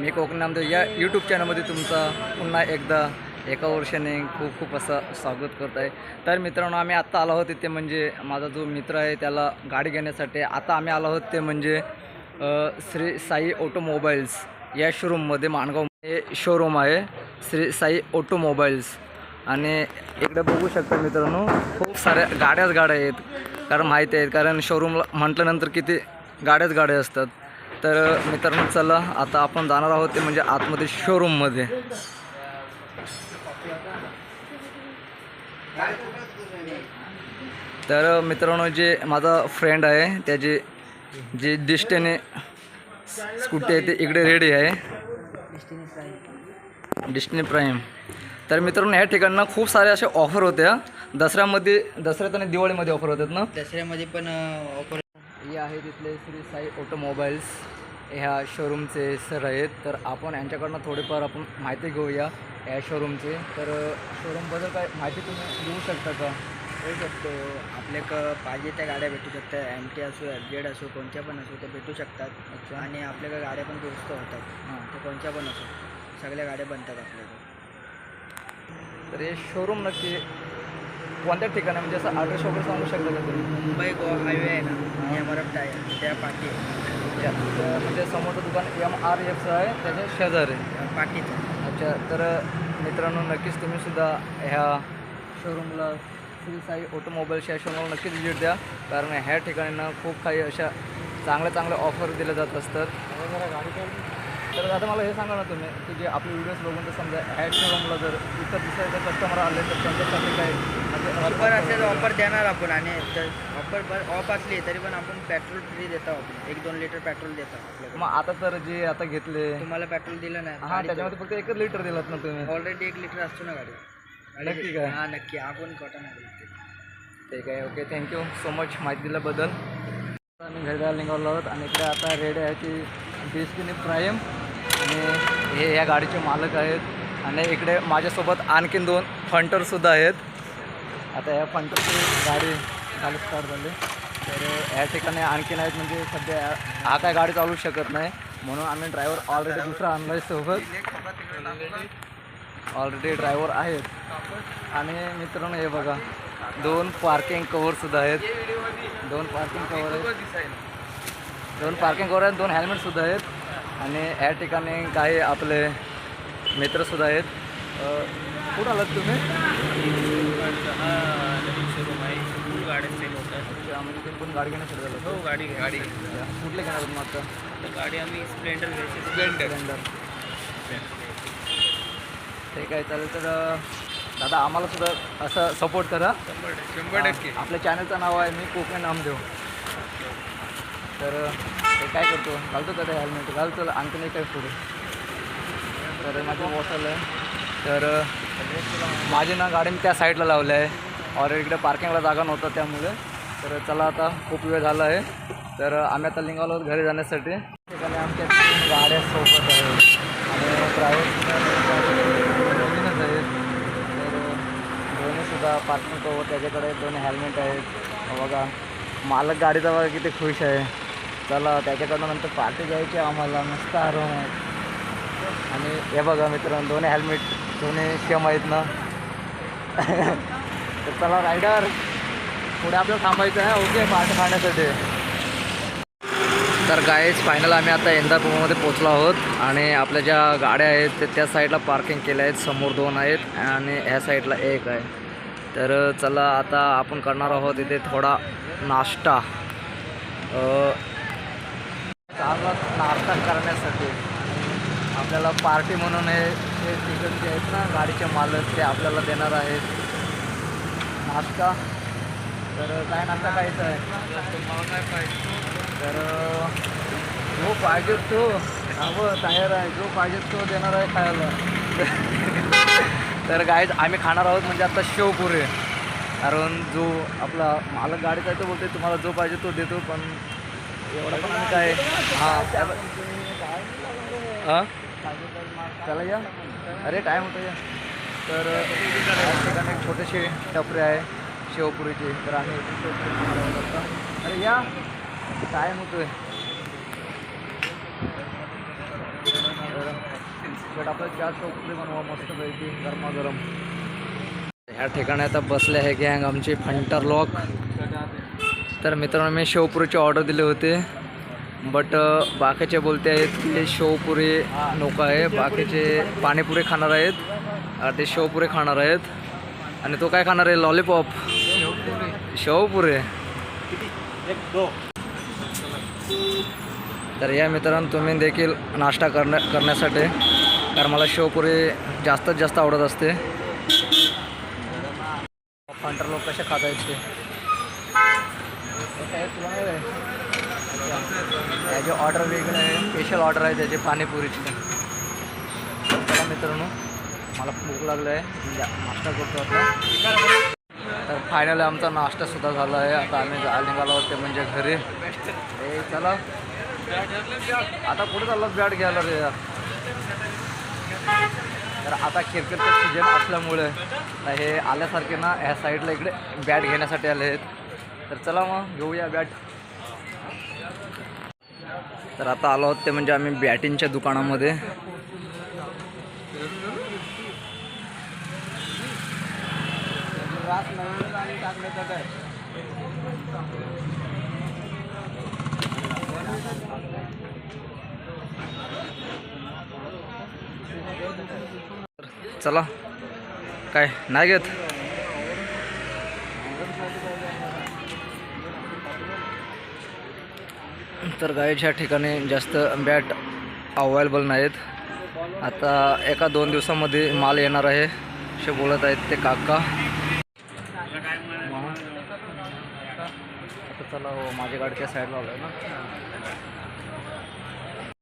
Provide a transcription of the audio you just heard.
मी कोकण नामदेव या यूट्यूब चॅनलमध्ये तुमचा पुन्हा एकदा एका वर्षाने खूप खूप असं स्वागत करत आहे. तर मित्रांनो, आम्ही आत्ता आलो आहोत तिथे म्हणजे माझा जो मित्र आहे त्याला गाडी घेण्यासाठी. आता आम्ही आलो आहोत ते म्हणजे श्री साई ऑटोमोबाईल्स या शोरूममध्ये. माणगाव हे शोरूम आहे श्री साई ऑटोमोबाईल्स. आणि इकडे बघू शकता मित्रांनो, खूप साऱ्या गाड्या आहेत. कारण माहिती आहे, कारण शोरूमला म्हटल्यानंतर किती गाड्या असतात. तर मित्रांनो चला आता आपण जाणार आहोत ते म्हणजे आतमध्ये शोरूममध्ये. तर मित्रांनो, जे माझा फ्रेंड आहे त्याची जी डिस्टिनी स्कूटी आहे ते इकडे रेडी आहे, डिस्टिनी प्राईम. तर मित्रांनो, ह्या ठिकाणी खूप सारे असे ऑफर होत्या दसऱ्यात आणि दिवाळीमध्ये ऑफर होतात ना. दसऱ्यामध्ये पण ऑफर हे आहे तिथले श्री साई ऑटोमोबाईल्स ह्या शोरूमचे सर आहेत. तर आपण यांच्याकडनं थोडीफार आपण माहिती घेऊया या शोरूमची. तर शोरूमबद्दल काय माहिती तुम्ही देऊ शकता का? होऊ शकतो. आपल्याकडं पाहिजे त्या गाड्या भेटू शकतात. MT असो, FZ असो, कोणत्या पण असो त्या भेटू शकतात. अच्छा. आणि आपल्याकडे गाड्या पण दुरुस्त होतात. हां, तर कोणत्या पण असो सगळ्या गाड्या बनतात आपल्याकडे. तर हे शोरूम नक्की कोणत्या ठिकाणी म्हणजे असं ॲड्रेस वगैरे सांगू शकता का तुम्ही? मुंबई गोवा हायवे आहे ना, MRF आहे त्या पाठी अच्छा, तर म्हणजे समोरचं दुकान MRF आहे त्याच्या शेजारी. पाठीचं. अच्छा, तर मित्रांनो नक्कीच तुम्हीसुद्धा ह्या शोरूमला श्री साई ऑटोमोबाईल्स या शोरूमला नक्कीच व्हिजिट द्या. कारण ह्या ठिकाणी ना खूप काही अशा चांगल्या ऑफर दिल्या जात असतात. तर आता मला हे सांगा ना तुम्ही की जे आपले व्हिडिओज बघून तर समजा ह्या शोरूमला जर इतर दुसऱ्या कस्टमर आले तर त्यांच्यासाठी काय म्हणजे ऑफर असेल ऑफर देणार आपण. आणि ऑफर ऑफ असली तरी पण आपण पेट्रोल फ्री देतो. आपण 1-2 लिटर पेट्रोल देतो आपल्याकडे. मग आता तर जे आता घेतले तुम्हाला पेट्रोल दिलं नाही. हां, त्याच्यामध्ये फक्त 1 लिटर दिलात ना तुम्ही. ऑलरेडी 1 लिटर असतो ना गाडी. नक्की काय? हां नक्की. आपण कॉटन आहे. ठीक आहे, ओके, थँक्यू सो मच माहिती दिल्याबद्दल. आम्ही घरी जायला निघालो आहोत आणि इकडे आता रेडी आहे ती डिस्टिनी प्राईम आणि हे या गाडीचे मालक आहेत. आणि इकडे माझ्यासोबत आणखीन 2 फंटरसुद्धा आहेत. आता या फंटरची गाडी स्टार्ट झाली. तर ह्या ठिकाणी आणखीन आहेत म्हणजे सध्या हा काय गाडी चालू शकत नाही म्हणून आम्ही ड्रायव्हर ऑलरेडी दुसरा आणला आहे सोबत. ऑलरेडी ड्रायव्हर आहेत. आणि मित्रांनो हे बघा 2 पार्किंग कवरसुद्धा आहेत. 2 पार्किंग कवर आहेत, 2 पार्किंग कवर आहेत, 2 हेल्मेटसुद्धा आहेत. आणि या ठिकाणी काही आपले मित्रसुद्धा आहेत. कुठं आलात तुम्ही? गाडी सेल होतात. म्हणजे तुम्ही पण गाडी घेण्यासाठी झालं? हो गाडी कुठले घेणार तुम्ही आता? तर गाडी आम्ही स्प्लेंडर घ्यायची. स्प्लेंडर. ठीक आहे, चालेल. तर दादा आम्हाला सुद्धा असं सपोर्ट करा. 100% आपल्या चॅनलचं नाव आहे मी कोकण नामदेव. तर ते काय करतो, घालतो का ते हेल्मेट? घालतो. आणखी नाही काय पुढे. तर माझं बॉटल आहे. तर माझी ना गाडी मी त्या साईडला लावली आहे. ऑलरेडी इकडे पार्किंगला जागा नव्हता त्यामुळे. तर चला आता खूप वेळ झाला आहे. तर आम्ही आता निघालो आहोत घरी जाण्यासाठी. ठिकाणी आमच्या 3 गाड्या सोबत आहेत आणि ड्रायव्हर नवीनच आहेत. तर दोन्हीसुद्धा पार्किंग कवर त्याच्याकडे 2 हेल्मेट आहेत. बघा मालक गाडीचा बघा किती खुश आहे. चला त्याच्याकडनं नंतर पार्टी घ्यायची आम्हाला मस्त आराम आहे. आणि हे बघा मित्रांनो 2 हेल्मेट दोन्ही सेम आहेत ना. तर चला रायडर पुढे आपल्याला थांबायचं आहे. ओके, पार्टी खाण्यासाठी. तर गाईज फायनल आम्ही आता इंदापूरमध्ये पोचलो आहोत. आणि आपल्या ज्या गाड्या आहेत त्या साईडला पार्किंग केल्या आहेत. समोर 2 आहेत आणि ह्या साईडला 1 आहे. तर चला आता आपण करणार आहोत इथे थोडा नाश्ता. नाश्ता करण्यासाठी आपल्याला पार्टी म्हणून हे तिकीट जे आहेत ना गाडीचे मालक ते आपल्याला देणार आहेत नाश्ता. तर काय नाश्ता खायचा आहे? तर जो पाहिजे तो तयार आहे. जो पाहिजे तो देणार आहे खायला. तर गाईज आम्ही खाणार आहोत म्हणजे आता शेवपुरी. कारण जो आपला मालक गाडीचा आहे तो बोलते तुम्हाला जो पाहिजे तो देतो. पण एवढा पण आम्ही काय हां चला या. अरे टाईम होतो या. तर या ठिकाणी एक छोटीशी टपरी आहे शेवपुरीची. तर आम्ही अरे या टाईम होतो आहे. शेट आपलं चहा शॉपमध्ये बनवा मस्तपैकी गरमागरम. ह्या ठिकाणी आता बसले आहे गँग आमची फंटर लॉक. तर मित्रांनो मी शेवपुरीची ऑर्डर दिले होते बट बाकीचे बोलते आहेत की शेवपुरी नको आहे, बाकीचे पाणीपुरी खाणार आहेत, ते शेवपुरी खाणार आहेत. आणि तो काय खाणार आहे? लॉलीपॉप. शेवपुरी. तर या मित्रांनो तुम्ही देखील नाश्ता करण्यासाठी, कारण मला शेवपुरी जास्तीत जास्त आवडत असते. फंटर लोक कसे खाता आहेत ते याची ऑर्डर वेगळं आहे, स्पेशल ऑर्डर आहे त्याची पाणीपुरीची. चला मित्रांनो मला भूक लागलं आहे, नाश्ता करतो आता. तर फायनली आमचा नाश्तासुद्धा झाला आहे. आता आम्ही जायला निघालो होते म्हणजे घरी. चला आता कुठे चाललं बॅट घ्यायला रे यार. तर आता क्रिकेटचं सीजन असल्यामुळे हे आल्यासारखे ना ह्या साईडला इकडे बॅट घेण्यासाठी आले आहेत. तर चला मग घेऊया बॅट. तर आता आलो आहोत ते म्हणजे आम्ही बॅटिंगच्या दुकानामध्ये. चला काय नाही घेत. तर गायच्या ठिकाणी जास्त बॅट अवेलेबल नाहीत. आता एका 2 दिवसामध्ये माल येणार आहे असे बोलत आहेत ते काका. आता चला हो माझ्या गाडीच्या साईडला आलो आहे ना.